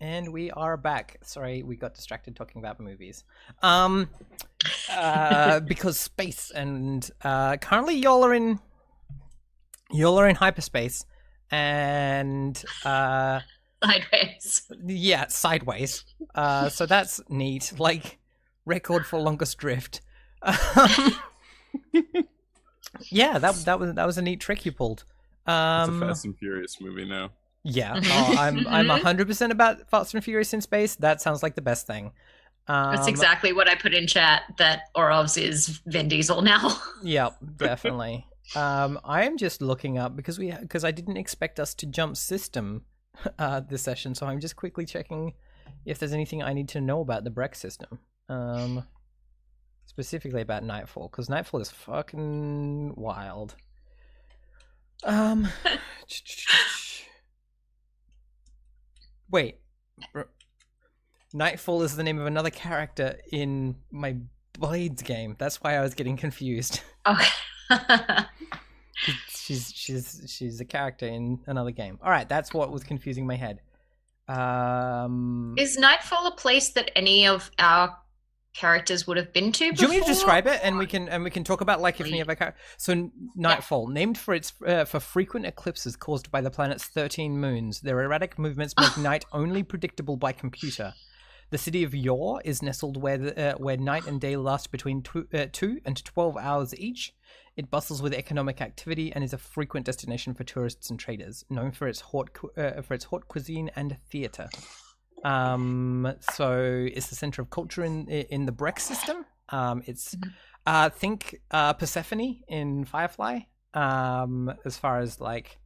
And we are back. Sorry, we got distracted talking about movies. Because space and currently y'all are in hyperspace and Sideways. yeah, sideways. So that's neat. Like record for longest drift. Yeah, that was a neat trick you pulled. It's a Fast and Furious movie now. Yeah, I'm 100% about Fast and Furious in space. That sounds like the best thing. That's exactly what I put in chat, that Orov's is Vin Diesel now. Yep, definitely. I am just looking up because I didn't expect us to jump system this session, so I'm just quickly checking if there's anything I need to know about the Breck system. Specifically about Nightfall, because Nightfall is fucking wild. Wait. Nightfall is the name of another character in my Blades game. That's why I was getting confused. Okay. she's a character in another game. All right, that's what was confusing my head. Is Nightfall a place that any of our characters would have been to before? Do you want me to describe it, and we can talk about like if any of our characters? So Nightfall, named for its for frequent eclipses caused by the planet's 13 moons. Their erratic movements make night only predictable by computer. The city of Yor is nestled where night and day last between 2 and 12 hours each. It bustles with economic activity and is a frequent destination for tourists and traders, known for its haute cuisine and theatre. So it's the center of culture in the Breck system. It's think Persephone in Firefly. As far as like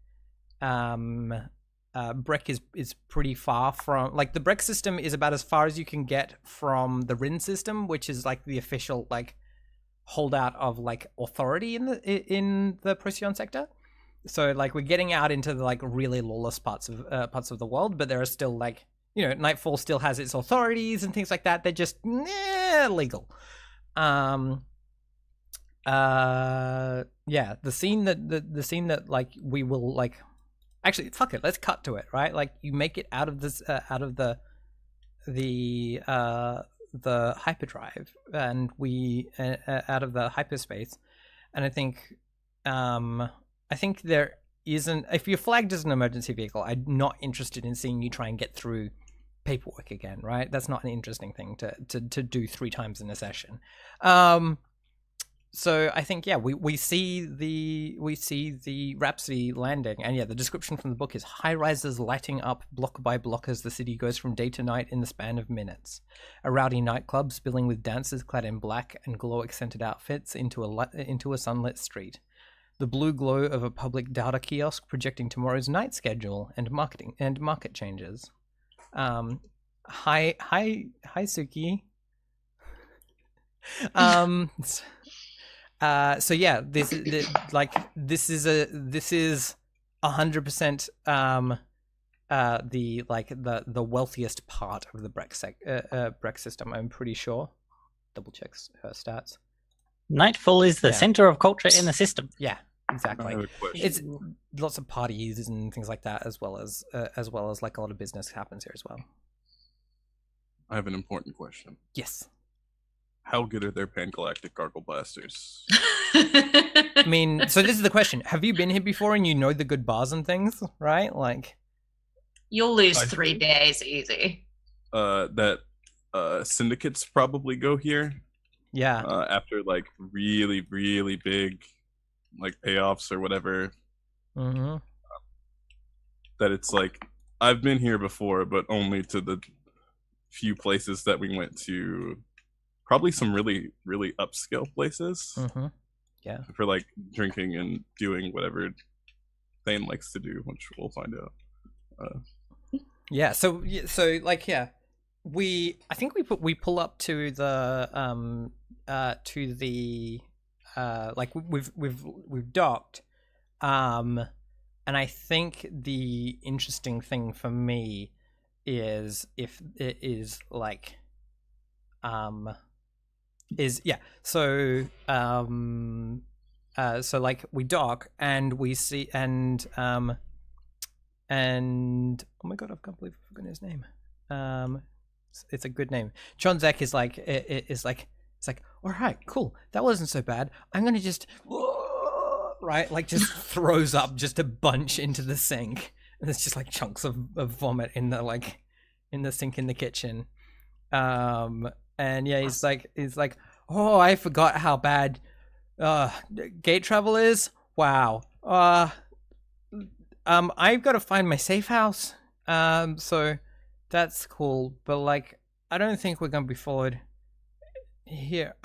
Breck is pretty far from, like, the Breck system is about as far as you can get from the Rin system, which is like the official like holdout of like authority in the Procyon sector. So like we're getting out into the like really lawless parts of the world, but there are still like, you know, Nightfall still has its authorities and things like that. They're just legal. Yeah, the scene that like we will like. Actually, fuck it. Let's cut to it, right? Like you make it out of this, out of the hyperdrive, and we out of the hyperspace, and I think there isn't. If you're flagged as an emergency vehicle, I'm not interested in seeing you try and get through paperwork again, right? That's not an interesting thing to do 3 times in a session. So I think we see the Rhapsody landing, and the description from the book is high rises lighting up block by block as the city goes from day to night in the span of minutes. A rowdy nightclub spilling with dancers clad in black and glow accented outfits into a sunlit street. The blue glow of a public data kiosk projecting tomorrow's night schedule and market changes. Hi Suki. So yeah, this is 100% the wealthiest part of the Breck system. I'm pretty sure. Double checks her stats. Nightfall is the center of culture in the system. Yeah, exactly. I have a question. It's lots of parties and things like that, as well as like a lot of business happens here as well. I have an important question. Yes. How good are their pan-galactic gargle blasters? I mean, so this is the question. Have you been here before and you know the good bars and things, right? Like, you'll lose 3 days easy. That syndicates probably go here. Yeah. After like really, really big like payoffs or whatever. Mm-hmm. That it's like, I've been here before, but only to the few places that we went to. Probably some really, really upscale places. Mm-hmm. Yeah. For like drinking and doing whatever Thane likes to do, which we'll find out. Yeah. So like, yeah, we pull up to the like we've docked, and I think the interesting thing for me is if it is like so like we dock and we see and oh my god, I can't believe I've forgotten his name. It's a good name. John Zek is like, it's like, all right, cool. That wasn't so bad. I'm gonna just, right, like just throws up just a bunch into the sink, and there's just like chunks of vomit in the sink in the kitchen. And yeah, he's like, oh, I forgot how bad gate travel is. Wow. I've got to find my safe house. So that's cool, but like, I don't think we're gonna be followed here.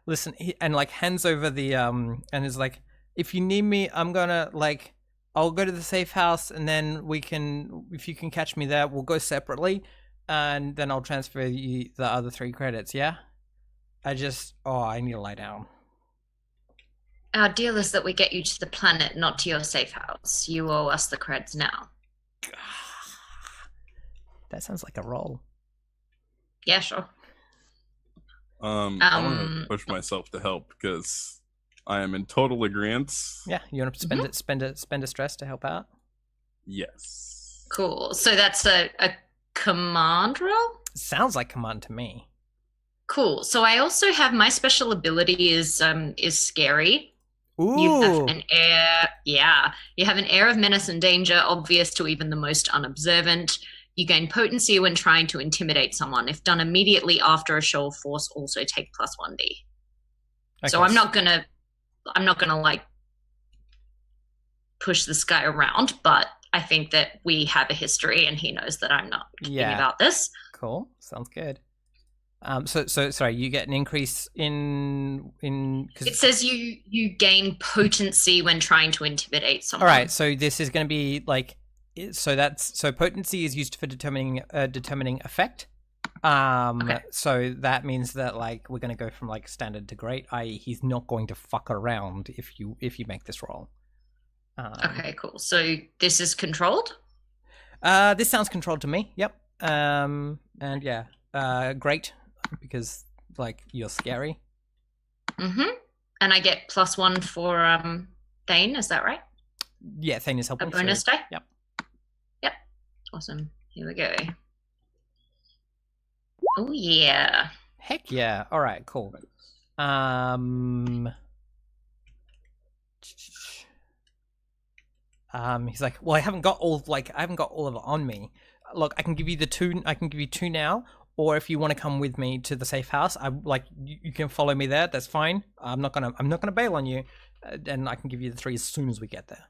Listen, and like hands over the and is like, if you need me, I'm gonna like, I'll go to the safe house, and then if you can catch me there, we'll go separately, and then I'll transfer you the other 3 credits. Yeah. I need to lie down. Our deal is that we get you to the planet, not to your safe house. You owe us the creds now. That sounds like a roll. Yeah, sure. I want to push myself to help because I am in total agreement. Yeah, you want to spend a stress to help out? Yes. Cool. So that's a command roll? Sounds like command to me. Cool. So I also have my special ability is scary. Ooh. You have an air, you have an air of menace and danger, obvious to even the most unobservant. You gain potency when trying to intimidate someone. If done immediately after a show of force, also take +1d. Okay. So I'm not gonna like push this guy around, but I think that we have a history, and he knows that I'm not kidding about this. Cool. Sounds good. So sorry, you get an increase in cause it says you gain potency when trying to intimidate someone. All right, so this is going to be like, so potency is used for determining effect. Okay. So that means that like we're going to go from like standard to great, i.e. he's not going to fuck around if you make this roll. Okay, cool. So this is controlled? This sounds controlled to me. Yep. And yeah, great. Because like you're scary. Mm-hmm. And I get +1 for Thane, is that right? Yeah, Thane is helping. A bonus die? Yep. Yep. Awesome. Here we go. Oh yeah. Heck yeah. All right, cool. He's like, well, I haven't got all of it on me. Look, I can give you 2 now. Or if you want to come with me to the safe house, you can follow me there. That's fine. I'm not gonna bail on you, and I can give you the 3 as soon as we get there.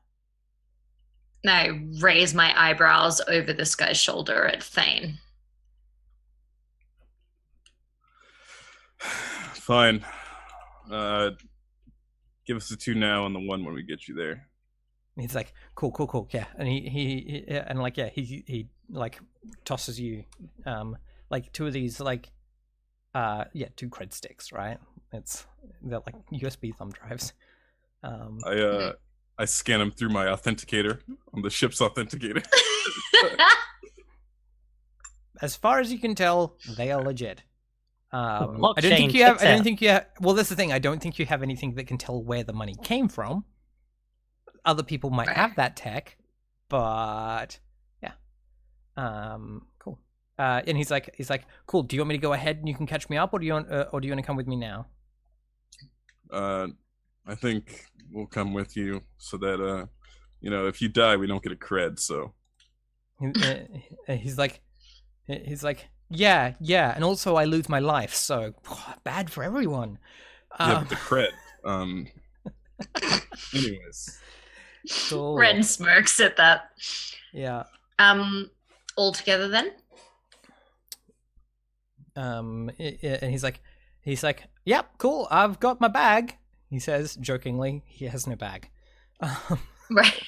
I raise my eyebrows over this guy's shoulder at Thane. Fine. Give us the 2 now and the 1 when we get you there. He's like, cool, yeah, and he like tosses you like 2 of these 2 cred sticks, right? They're like USB thumb drives. I scan them through my authenticator on the ship's authenticator. As far as you can tell, they are legit. I don't Blockchain think you have. checks out. Well, that's the thing. I don't think you have anything that can tell where the money came from. Other people might have that tech, but yeah. Cool. And he's like, cool. Do you want me to go ahead and you can catch me up, or do you want to come with me now? I think we'll come with you so that if you die, we don't get a cred. So he's like, yeah, and also I lose my life, so bad for everyone. Yeah, but the cred. Anyways, cool. Ren smirks at that. Yeah. All together then. And he's like, yep, cool. I've got my bag. He says jokingly. He has no bag. Right.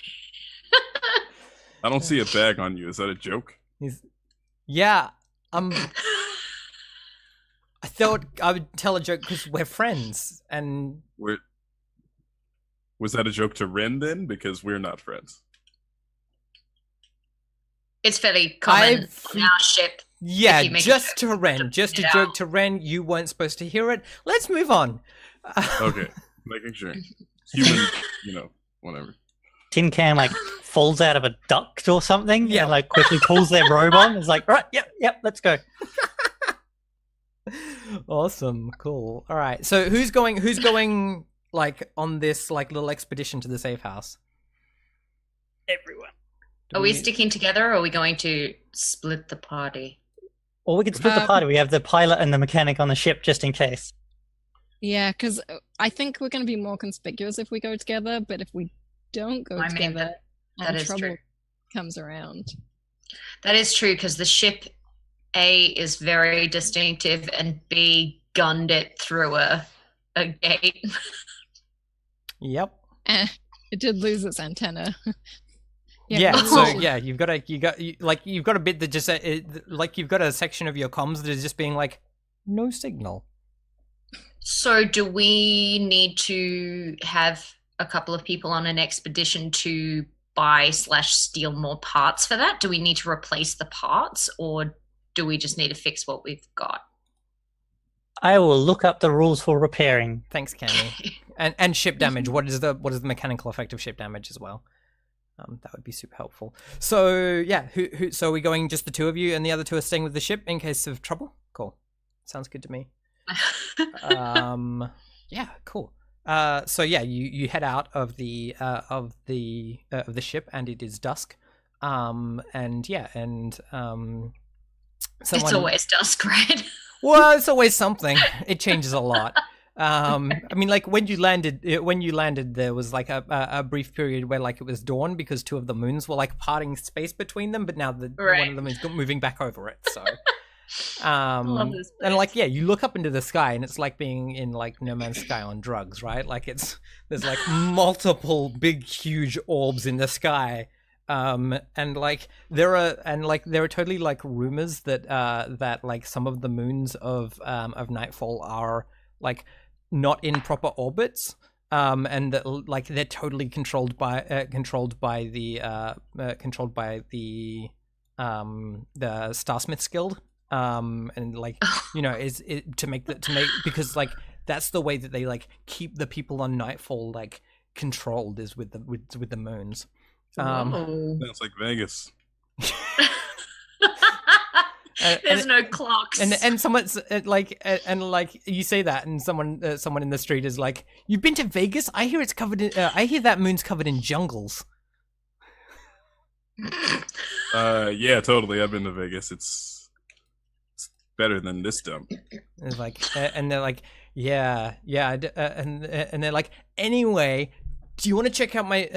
I don't see a bag on you. Is that a joke? Yeah. I thought I would tell a joke because we're friends, and was that a joke to Ren then? Because we're not friends. It's fairly common on our ship. Yeah, just to Ren. Just a joke to Ren. You weren't supposed to hear it. Let's move on. Okay, making sure. Human, whatever. Tin Can falls out of a duct or something. Yeah, and quickly pulls their robe on. It's like, right, yep, Yep, let's go. Awesome, cool. All right, so who's going like on this like little expedition to the safe house? Everyone. Are we sticking together, or are we going to split the party? Or we could split the party. We have the pilot and the mechanic on the ship just in case. Yeah, because I think we're going to be more conspicuous if we go together, but if we don't go together, that is trouble true. comes around. That is true, because the ship, A, is very distinctive, and B, gunned it through a gate. Yep. It did lose its antenna. Yeah, but so also- yeah, you've got a bit that just like you've got a section of your comms that is just being like no signal. So do we need to have a couple of people on an expedition to buy/steal more parts for that? Do we need to replace the parts, or do we just need to fix what we've got? I will look up the rules for repairing. Thanks, Cammy. And ship damage. What is the mechanical effect of ship damage as well? That would be super helpful. So yeah, so are we going just the two of you, and the other two are staying with the ship in case of trouble? Cool. Sounds good to me. Yeah, cool. So yeah, you head out of the ship, and it is dusk. And yeah, and It's always dusk, right? Well, it's always something. It changes a lot. I mean, like when you landed, there was like a brief period where like it was dawn because two of the moons were like parting space between them, but now one of them is moving back over it. So, Love this and like yeah, you look up into the sky and it's like being in like No Man's Sky on drugs, right? Like there's like multiple big huge orbs in the sky. And there are totally like rumors that like some of the moons of Nightfall are like not in proper orbits, and that like they're totally controlled by the Starsmiths Guild, and like you know is to make because like that's the way that they like keep the people on Nightfall like controlled is with the moons. Sounds like Vegas. There's no clocks. And someone's like you say that, and someone in the street is like, "You've been to Vegas? I hear it's covered in. I hear that moon's covered in jungles." Yeah, totally. I've been to Vegas. It's better than this dump. It's like, and they're like, yeah, and they're like, anyway. Do you want to check out my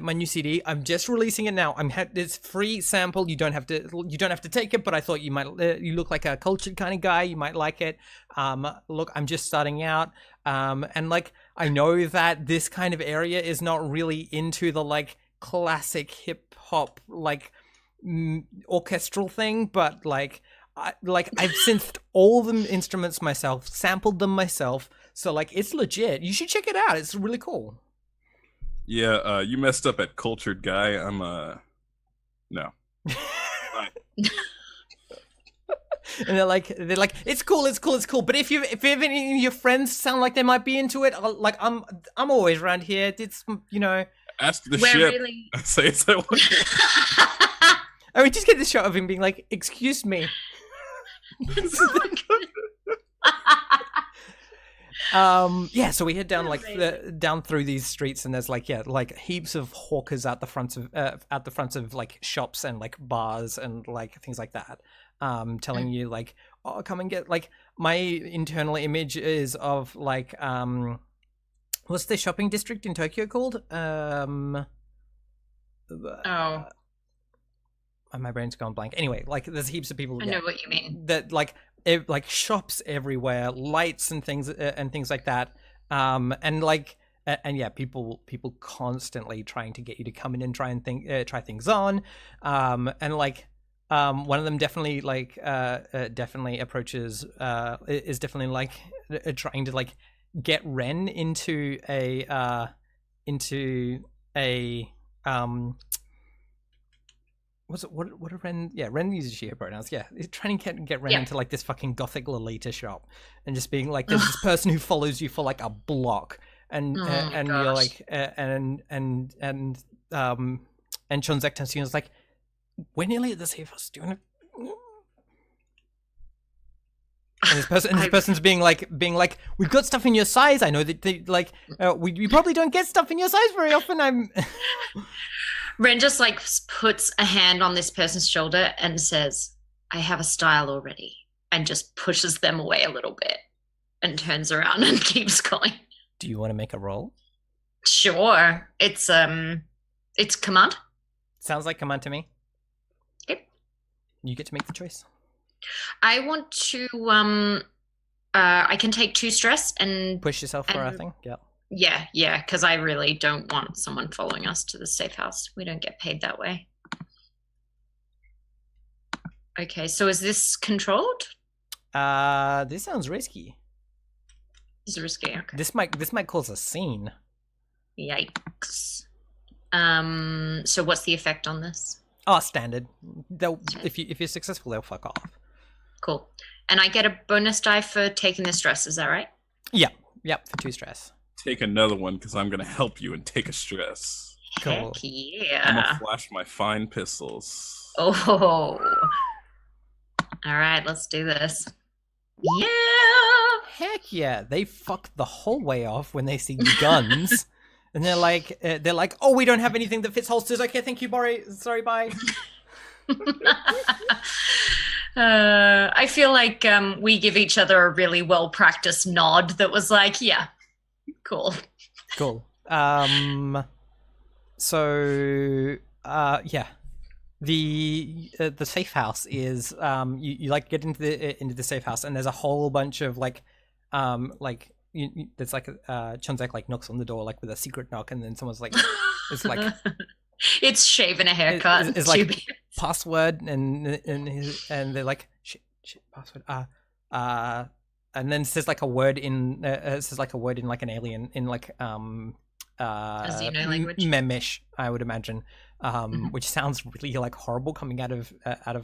my new CD? I'm just releasing it now. It's free sample. You don't have to take it, but I thought you might. You look like a cultured kind of guy. You might like it. Look, I'm just starting out. And like I know that this kind of area is not really into the like classic hip hop like orchestral thing, but like I've synthed all the instruments myself, sampled them myself. So, like, it's legit. You should check it out. It's really cool. Yeah, you messed up at cultured guy. I'm, no. And they're like, it's cool. But if any of your friends sound like they might be into it, I'm always around here. It's, you know. Ask the ship. Really... Say so. I mean, just get this shot of him being like, excuse me. Yeah, so we head down down through these streets, and there's like heaps of hawkers at the fronts of like shops and like bars and like things like that, telling you like, oh, come and get like my internal image is of like what's the shopping district in Tokyo called? My brain's gone blank. Anyway, like there's heaps of people. I know what you mean. That like shops everywhere, lights and things like that. And like and yeah, people constantly trying to get you to come in and try things on. And like one of them definitely like definitely approaches is definitely like trying to like get Ren into a what are Ren? Yeah, Ren uses she pronouns. Yeah, he's trying to get Ren into like this fucking gothic Lolita shop, and just being like, there's this person who follows you for like a block, and you're like, and Chonzek turns to you and is like, we're nearly at the safe house. Do you want to? And this person's being like, we've got stuff in your size. I know that we probably don't get stuff in your size very often. Ren just like puts a hand on this person's shoulder and says, I have a style already, and just pushes them away a little bit and turns around and keeps going. Do you want to make a roll? Sure. It's command. Sounds like command to me. Yep. You get to make the choice. I want to I can take 2 stress and Push yourself for a thing. Yep. Yeah, because I really don't want someone following us to the safe house. We don't get paid that way. Okay, so is this controlled? This sounds risky. This is risky. Okay. This might cause a scene. Yikes. So what's the effect on this? Oh, standard. If you're successful, they'll fuck off. Cool. And I get a bonus die for taking the stress. Is that right? Yeah. Yep. For 2 stress. Take another one because I'm gonna help you and take a stress. Cool. Heck yeah. I'm gonna flash my fine pistols. Oh. All right, let's do this. Yeah. Heck yeah! They fuck the whole way off when they see guns, and they're like, "Oh, we don't have anything that fits holsters. Okay, thank you, sorry, bye." I feel like we give each other a really well-practiced nod that was like, "Yeah, cool." Cool. So, yeah. The safe house is you like get into the safe house, and there's a whole bunch of there's like Chunzek like knocks on the door like with a secret knock, and then someone's like it's like it's shaving a haircut. It's like password, and they're like shit password and then it says like a word in like an alien in like a Xeno language, Memish, I would imagine, which sounds really like horrible coming out of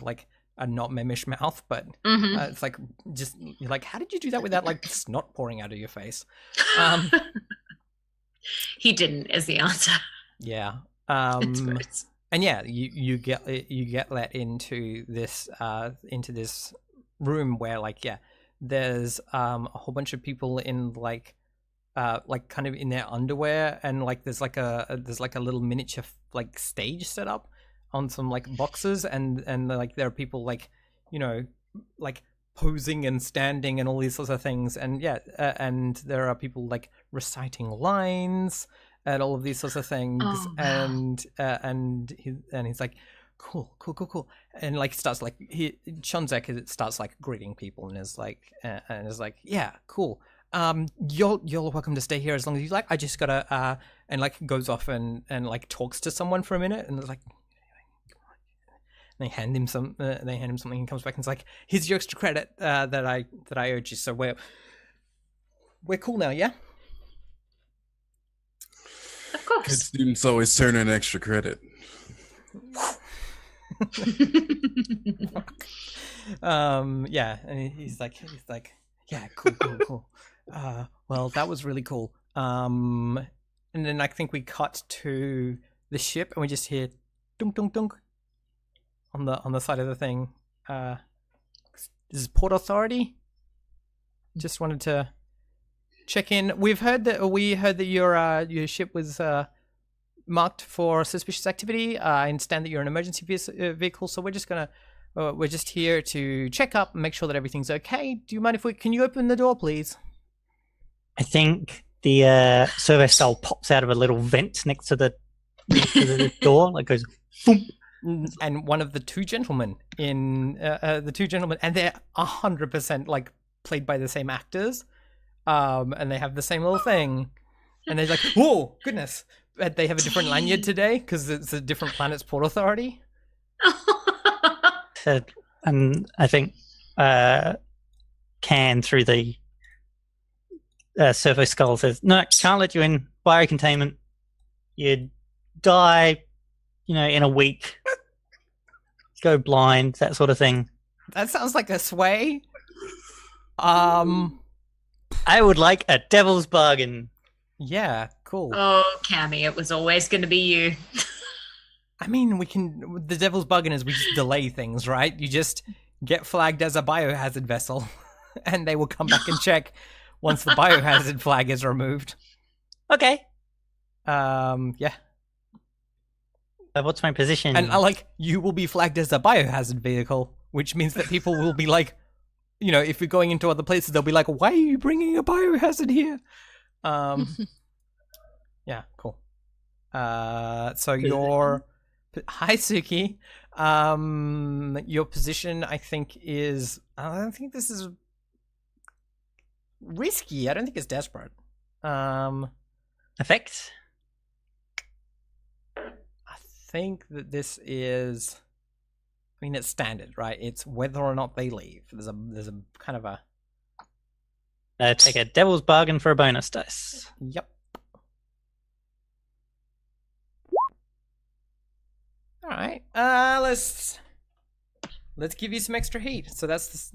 like a not Memish mouth, but it's like just you're like, how did you do that without like snot pouring out of your face? He didn't, is the answer. Yeah. And yeah, you get let into this room where like there's a whole bunch of people in like kind of in their underwear, and like there's like a little miniature like stage set up on some like boxes, and like there are people like, you know, like posing and standing and all these sorts of things, and and there are people like reciting lines and all of these sorts of things. Oh, wow. and he's like, cool, and like starts like Chunzek starts like greeting people and is like yeah, cool. You're welcome to stay here as long as you like. I just gotta and like goes off and like talks to someone for a minute, and it's like, and they hand him something. He comes back and it's like, here's your extra credit that I owed you. So we're cool now, yeah. Of course. Good students always turn in extra credit. Yeah, and he's like, yeah, cool. Well, that was really cool. And then I think we cut to the ship, and we just hear dunk dunk dunk on the side of the thing. This is Port Authority. Just wanted to check in. We heard that your ship was marked for suspicious activity. I understand that you're an emergency vehicle, so we're just here to check up and make sure that everything's okay. Do you mind if can you open the door, please? I think the servo skull pops out of a little vent next to the door, like goes boom. And one of the two gentlemen and they're 100% like played by the same actors, and they have the same little thing, and they're like, whoa, goodness, they have a different lanyard today because it's a different planet's Port Authority. And I think Can through the servo skull says, no, can't let you in, biocontainment, you'd die, in a week, go blind, that sort of thing. That sounds like a sway. I would like a devil's bargain. Yeah, cool. Oh, Cammy, it was always going to be you. I mean, the devil's bargain is we just delay things, right? You just get flagged as a biohazard vessel. and they will come back and check once the biohazard flag is removed. Okay. Yeah. What's my position? And you will be flagged as a biohazard vehicle, which means that people will be like, if you're going into other places, they'll be like, why are you bringing a biohazard here? Yeah, cool. So hi Suki. Your position, I think, is, I don't think this is risky. I don't think it's desperate. Effects? I think that this is, it's standard, right? It's whether or not they leave. There's a kind of a... take a devil's bargain for a bonus dice. Yep. All right. Let's give you some extra heat. So that's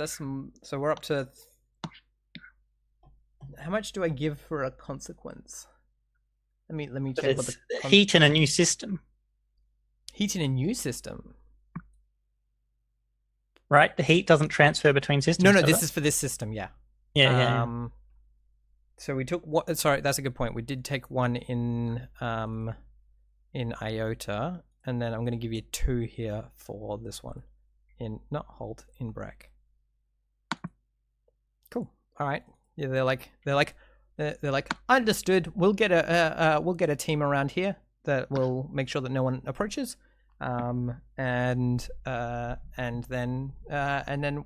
some. So we're up to. How much do I give for a consequence? Let me check what the heat in a new system. Heat in a new system. Right, the heat doesn't transfer between systems. No, this is for this system. Yeah. Yeah. So we took what? Sorry, that's a good point. We did take one in Iota, and then I'm going to give you 2 here for this one in Breck. Cool. All right. Yeah, they're like understood. We'll get a team around here that will make sure that no one approaches. And then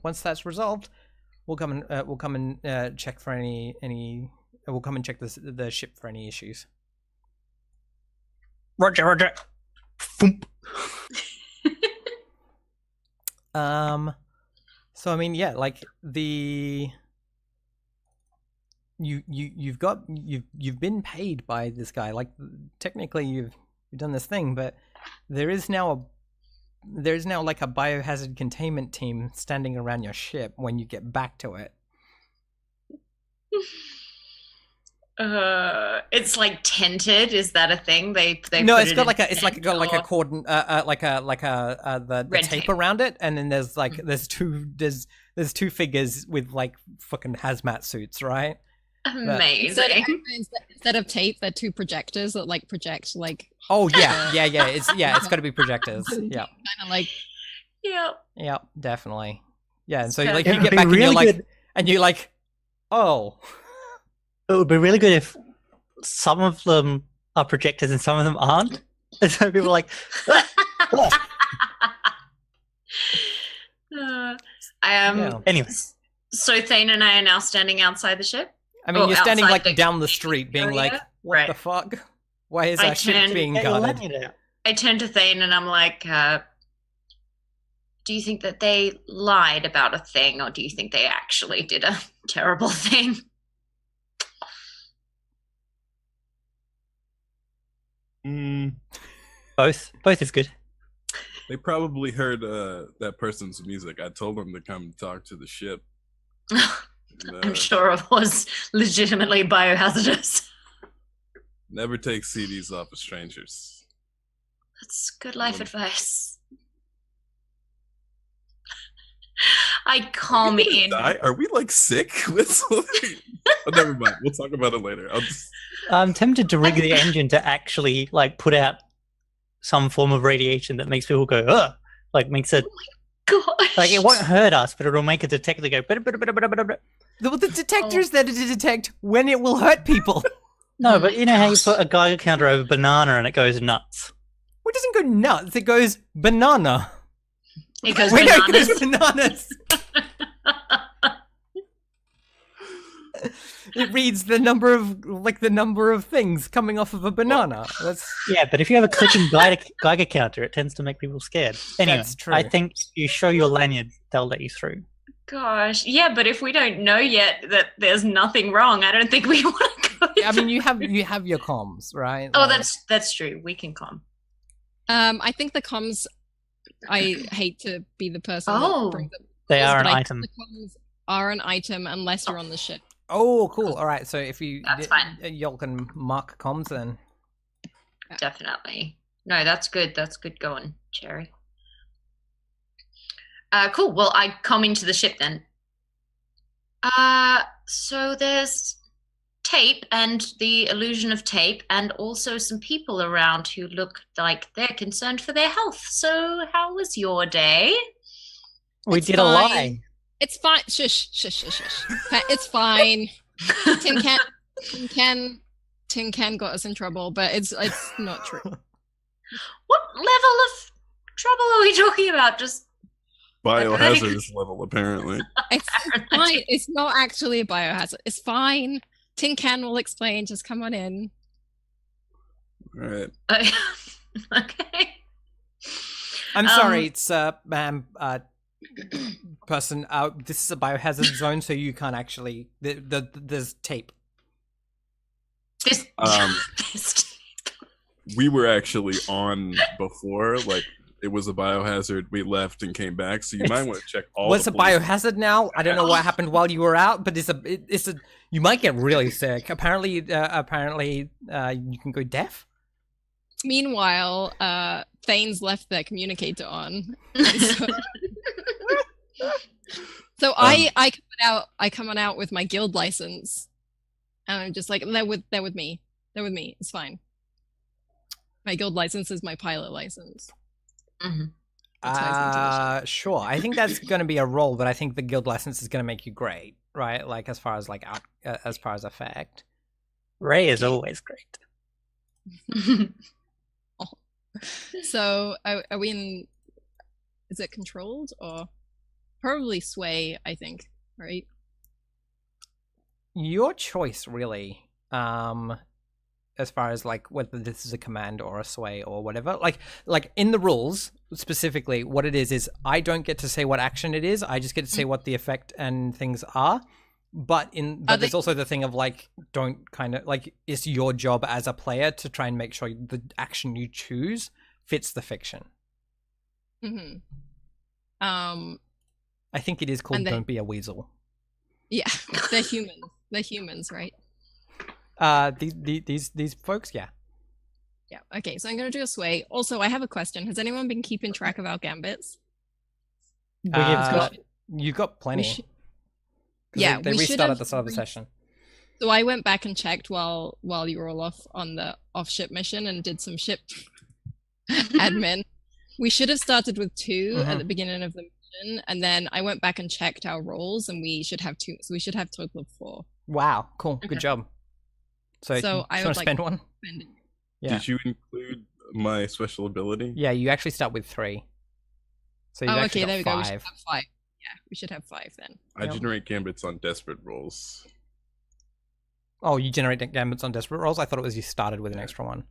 once that's resolved, we'll come and check for any. We'll come and check the ship for any issues. Roger. Thump. So you've been paid by this guy. Like, technically you've done this thing, but there's now like a biohazard containment team standing around your ship when you get back to it. It's like tented. Is that a thing? They no, put it's got a cordon, the tape around it, and then there's there's 2 figures with like fucking hazmat suits, right? Amazing. Instead of tape, they're 2 projectors that like project like. Oh yeah. It's got to be projectors. Yeah. Kind of like. Yeah, definitely. Yeah, and so you get back and you're like, oh. It would be really good if some of them are projectors and some of them aren't. And so people are like, Anyway. So Thane and I are now standing outside the ship? I mean, you're standing like down the street being like, what the fuck? Why is our ship being guarded? I turn to Thane and I'm like, do you think that they lied about a thing, or do you think they actually did a terrible thing? Both is good. They probably heard that person's music. I told them to come talk to the ship. I'm sure it was legitimately biohazardous. Never take CDs off of strangers. That's good life advice. I calm in. Are we like sick? Oh, never mind. We'll talk about it later. I'm tempted to rig the engine to actually like put out some form of radiation that makes people go, ugh. Like makes it. Gosh. Like it won't hurt us, but it'll make a detector go. The detector's there to detect when it will hurt people. No, but you know how you put a Geiger counter over banana and it goes nuts. Well, it doesn't go nuts. It goes banana. It goes Wait, bananas. no, it goes bananas. It reads the number of things coming off of a banana. Yeah, but if you have a clicking Geiger counter, it tends to make people scared. Anyway, That's true. I think you show your lanyard, they'll let you through. Gosh, yeah, but if we don't know yet that there's nothing wrong, I don't think we want to go. I mean, you have your comms, right? Oh, that's true. We can comm. I think the comms. I hate to be the person. Oh, that brings up they are an I item. think the comms are an item unless you're on the ship. Oh, cool. All right. So if you, That's fine. Y'all can mark comms then. Definitely. No, that's good. That's good going, Cherry. Cool. Well, I comm into the ship then. So there's tape and the illusion of tape, and also some people around who look like they're concerned for their health. So how was your day? We It's did a fine. lie. It's fine. Shush, shush, shush, shush. It's fine. Tin Can got us in trouble, but it's not true. What level of trouble are we talking about? Just Biohazardous level, apparently. It's fine. It's not actually a biohazard. It's fine. Tin Can will explain. Just come on in. All right. Okay. I'm sorry, it's ma'am, person. This is a biohazard zone, so you can't actually. There's tape. This, We were actually on before, like it was a biohazard. We left and came back, so you might want to check all. What's the a places. biohazard now? I don't know what happened while you were out, but it's a. You might get really sick. Apparently, you can go deaf. Meanwhile, Thane's left their communicator on. So I come on out with my guild license, and I'm just like, they're with me. It's fine. My guild license is my pilot license. Mm-hmm. Sure. I think that's going to be a role, but I think the guild license is going to make you great, right? Like as far as as far as effect. Ray is always great. So are we in? Is it controlled or probably sway? I think, right? Your choice, really. As far as like whether this is a command or a sway or whatever, like in the rules specifically, what it is I don't get to say what action it is. I just get to say what the effect and things are. But there's also the thing of like, don't kind of like, it's your job as a player to try and make sure the action you choose fits the fiction. Mm-hmm. I think it is called "Don't Be a Weasel." Yeah, they're humans. They're humans, right? These folks, yeah. Yeah. Okay, so I'm gonna do a sway. Also, I have a question. Has anyone been keeping track of our gambits? You've got plenty. Yeah, they restart at the start of the session. So I went back and checked while you were all off on the off-ship mission and did some ship admin. We should have started with 2 at the beginning of the mission, and then I went back and checked our rolls, and we should have 2. So we should have a total of 4. Wow, cool, good job. So I want to spend one. Yeah. Did you include my special ability? Yeah, you actually start with 3. So you okay, there we go. 5. We should have 5. Yeah, we should have 5 then. I generate gambits on desperate rolls. Oh, you generate gambits on desperate rolls? I thought it was you started with an extra one.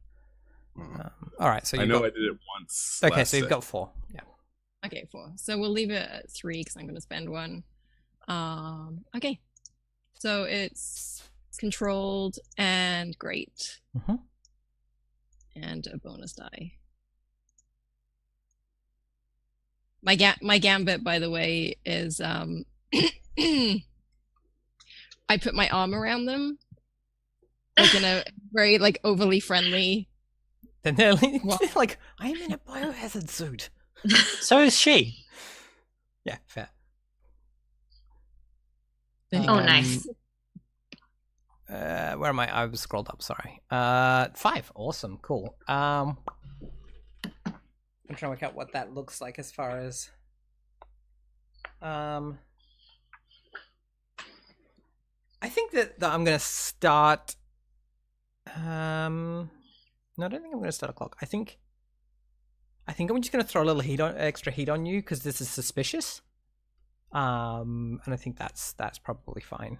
All right, so I know I did it once. Okay, so you've got 4. Yeah. Okay, 4. So we'll leave it at 3 because I'm going to spend 1. Okay. So it's controlled and great. And a bonus die. My gambit, by the way, is I put my arm around them, like in a very like overly friendly. Then they're like, I'm in a biohazard suit. So is she. Yeah, fair. Oh, nice. Where am I? I've scrolled up. Sorry. 5. Awesome. Cool. I'm trying to work out what that looks like as far as. I think that I'm gonna start. No, I don't think I'm gonna start a clock. I think I'm just gonna throw a little extra heat on you because this is suspicious. And I think that's probably fine.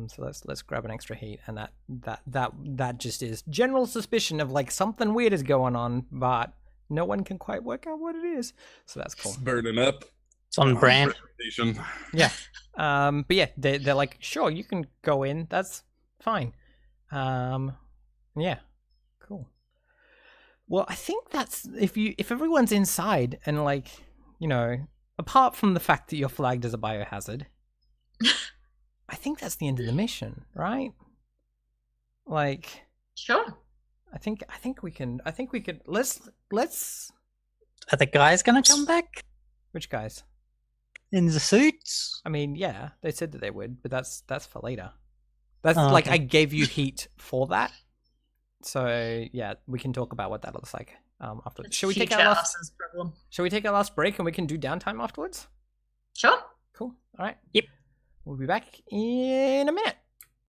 So let's grab an extra heat, and that just is general suspicion of like something weird is going on, but no one can quite work out what it is. So that's cool. It's burning up. It's on brand. Yeah. But yeah, they're like, sure, you can go in. That's fine. Yeah. Cool. Well, I think that's if everyone's inside and like, you know, apart from the fact that you're flagged as a biohazard. I think that's the end of the mission, right? Like, sure. I think we can. I think we could. Let's. Are the guys gonna come back? Which guys? in the suits? I mean, yeah, they said that they would, but that's for later. That's Oh, like okay. I gave you heat for that. So yeah, we can talk about what that looks like afterwards. Should we take our last? Us's problem. Shall we take our last break and we can do downtime afterwards? Sure. Cool. All right. Yep. We'll be back in a minute.